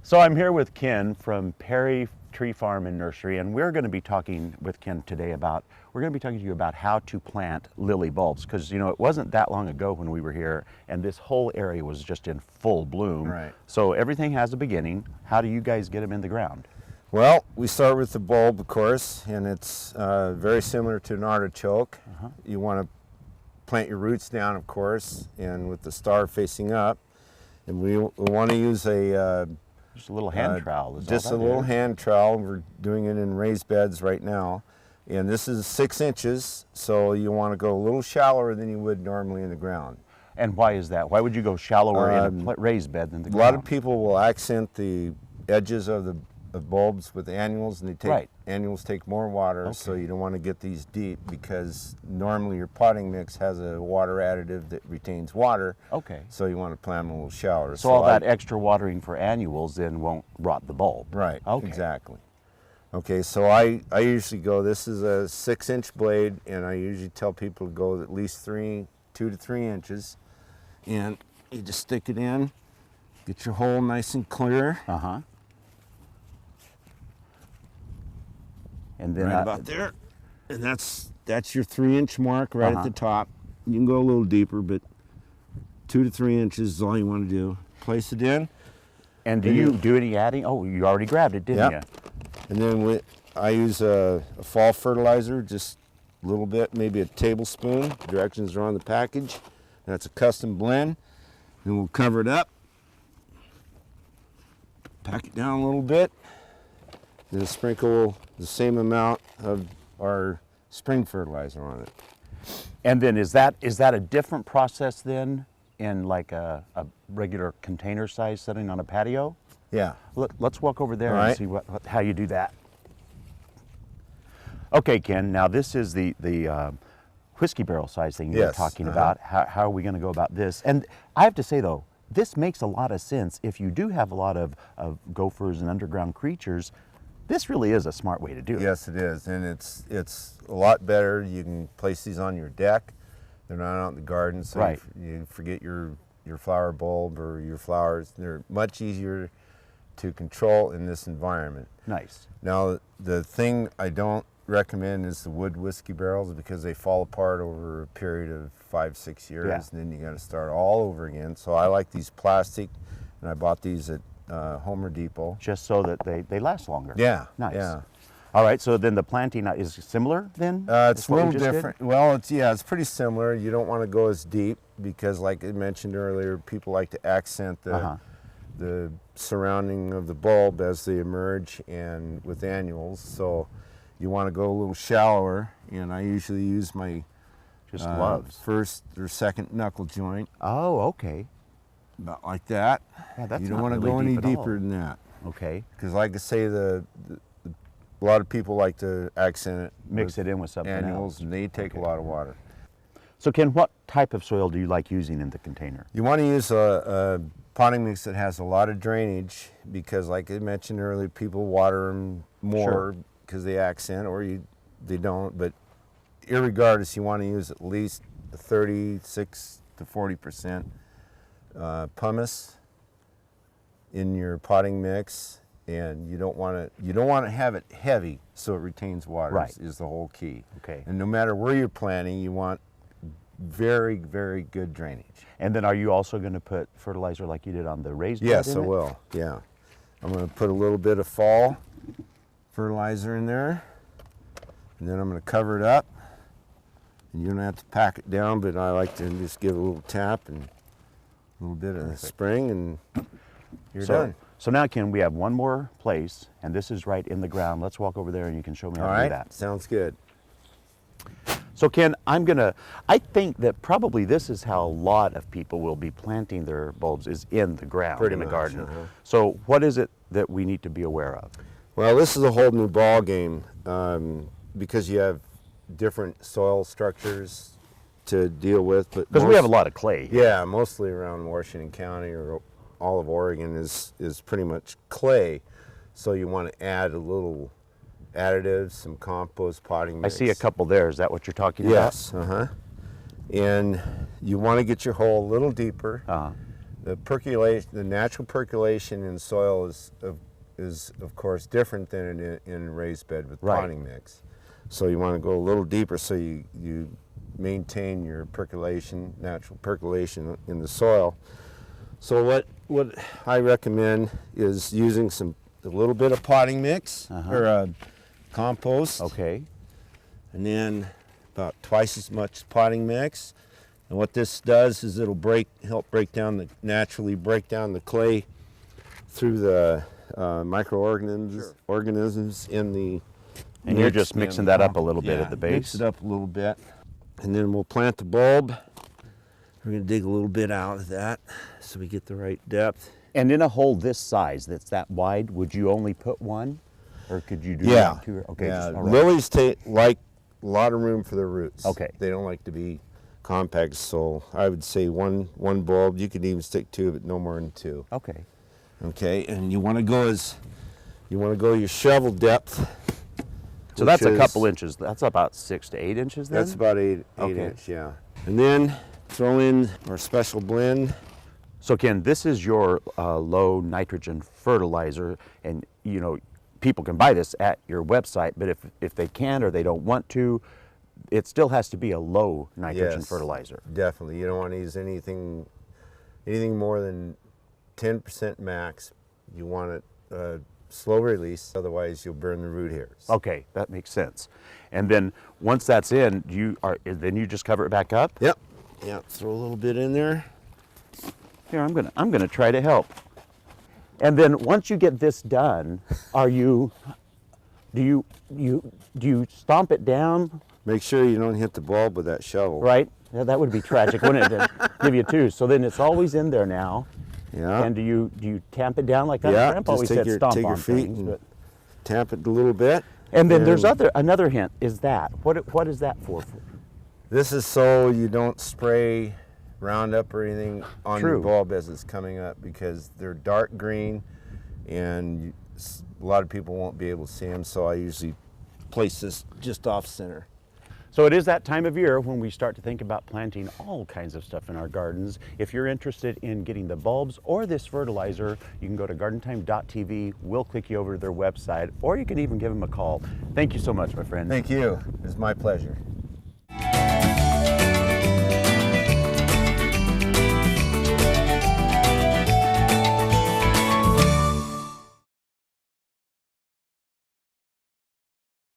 So I'm here with Ken from Perry Tree Farm and Nursery, and we're going to be talking with Ken today about, we're going to be talking to you about how to plant lily bulbs, because you know it wasn't that long ago when we were here and this whole area was just in full bloom. Right. So everything has a beginning. How do you guys get them in the ground? Well, we start with the bulb, of course, and it's very similar to an artichoke. You want to plant your roots down, of course, and with the star facing up. And we want to use Just a little hand trowel. Is just all a that little is. hand trowel. We're doing it in raised beds right now. And this is 6 inches, so you want to go a little shallower than you would normally in the ground. And why is that? Why would you go shallower in a raised bed than the A ground? lot of people will accent the edges of the bulbs with annuals, and they take annuals take more water, so you don't want to get these deep because normally your potting mix has a water additive that retains water. Okay. So you want to plant them a little shallower. So all that extra watering for annuals then won't rot the bulb. Right. Okay. Exactly. Okay. So I usually go. This is a 6-inch blade, and I usually tell people to go at least 2 to 3 inches, and you just stick it in, get your hole nice and clear. And then Right about there, and that's your 3-inch mark right at the top. You can go a little deeper, but 2 to 3 inches is all you want to do. Place it in. And do you do any adding? Oh, you already grabbed it, didn't you? And then I use a fall fertilizer, just a little bit, maybe a tablespoon. Directions are on the package. That's a custom blend. Then we'll cover it up. Pack it down a little bit. Then sprinkle the same amount of our spring fertilizer on it. And then is that a different process then in like a regular container size setting on a patio? Yeah. Let's walk over there and see how you do that. Okay, Ken, now this is the whiskey barrel size thing you were talking about. How are we going to go about this? And I have to say though, this makes a lot of sense if you do have a lot of gophers and underground creatures. This really is a smart way to do it. Yes, it is, and it's a lot better. You can place these on your deck. They're not out in the garden, so you forget your flower bulb or your flowers. They're much easier to control in this environment. Nice. Now, the thing I don't recommend is the wood whiskey barrels because they fall apart over a period of 5-6 years, and then you got to start all over again. So I like these plastic, and I bought these at Home Depot. Just so that they last longer. Yeah. Nice. Yeah. All right, so then the planting is similar then? It's a little different. Well, it's pretty similar. You don't want to go as deep because, like I mentioned earlier, people like to accent the surrounding of the bulb as they emerge and with annuals. So you want to go a little shallower, and I usually use my gloves. First or second knuckle joint. Oh, okay. About like that. Yeah, that's you don't not want to really go any deep at all. deeper than that. Okay. Because like I say, a lot of people like to accent it. Mix it in with something annuals, else. and they take a lot of water. So Ken, what type of soil do you like using in the container? You want to use a potting mix that has a lot of drainage because, like I mentioned earlier, people water them more because they accent or they don't. But irregardless, you want to use at least 36 to 40% pumice in your potting mix, and you don't want to have it heavy so it retains water. Is the whole key. Okay. And no matter where you're planting, you want very, very good drainage. And then are you also going to put fertilizer like you did on the raised bed? Yes, I will. Yeah. I'm going to put a little bit of fall fertilizer in there, and then I'm going to cover it up. And you don't have to pack it down, but I like to just give it a little tap and a little bit of spring, and you're done. So now, Ken, we have one more place, and this is right in the ground. Let's walk over there and you can show me how to do that. Sounds good. So Ken, I think that probably this is how a lot of people will be planting their bulbs is in the ground, in the garden. So what is it that we need to be aware of? Well, this is a whole new ball game because you have different soil structures to deal with. Because we have a lot of clay here. Yeah, mostly around Washington County or all of Oregon is pretty much clay. So you want to add a little additives, some compost, potting mix. I see a couple there. Is that what you're talking about? Yes. And you want to get your hole a little deeper. The percolation, the natural percolation in soil is of course different than in raised bed with potting mix. So you want to go a little deeper so you maintain your percolation, natural percolation in the soil. So what I recommend is using a little bit of potting mix or compost. Okay. And then about twice as much potting mix. And what this does is it'll help naturally break down the clay through the microorganisms in the And you're just mixing that up a little bit at the base? Mix it up a little bit. And then we'll plant the bulb. We're going to dig a little bit out of that so we get the right depth. And in a hole this size, that's that wide, would you only put one? Or could you do two? Okay. Yeah. Lilies like a lot of room for their roots. Okay. They don't like to be compact, so I would say one bulb. You could even stick two, but no more than two. Okay. Okay, and you want to go your shovel depth. So that's a couple inches. That's about 6 to 8 inches then? That's about 8 inch, yeah. And then throw in our special blend. So Ken, this is your low nitrogen fertilizer, and you know, people can buy this at your website, but if they can't or they don't want to, it still has to be a low nitrogen fertilizer. Definitely. You don't want to use anything more than 10% max. You want it slow release, otherwise you'll burn the root hairs. Okay, that makes sense. And then once that's in, then you just cover it back up? Yep. Yeah. Throw a little bit in there. Here, I'm gonna try to help. And then once you get this done, do you stomp it down? Make sure you don't hit the bulb with that shovel. Right. Yeah, that would be tragic, wouldn't it? Then give you two. So then it's always in there now. Yeah. And do you tamp it down like that? Yeah. Grandpa always said stomp take on your feet things, and tamp it a little bit. And then there's another hint. Is that what is that for? This is so you don't spray Roundup or anything on your bulb as it's coming up, because they're dark green and a lot of people won't be able to see them. So I usually place this just off center. So it is that time of year when we start to think about planting all kinds of stuff in our gardens. If you're interested in getting the bulbs or this fertilizer, you can go to gardentime.tv. We'll click you over to their website, or you can even give them a call. Thank you so much, my friend. Thank you. It's my pleasure.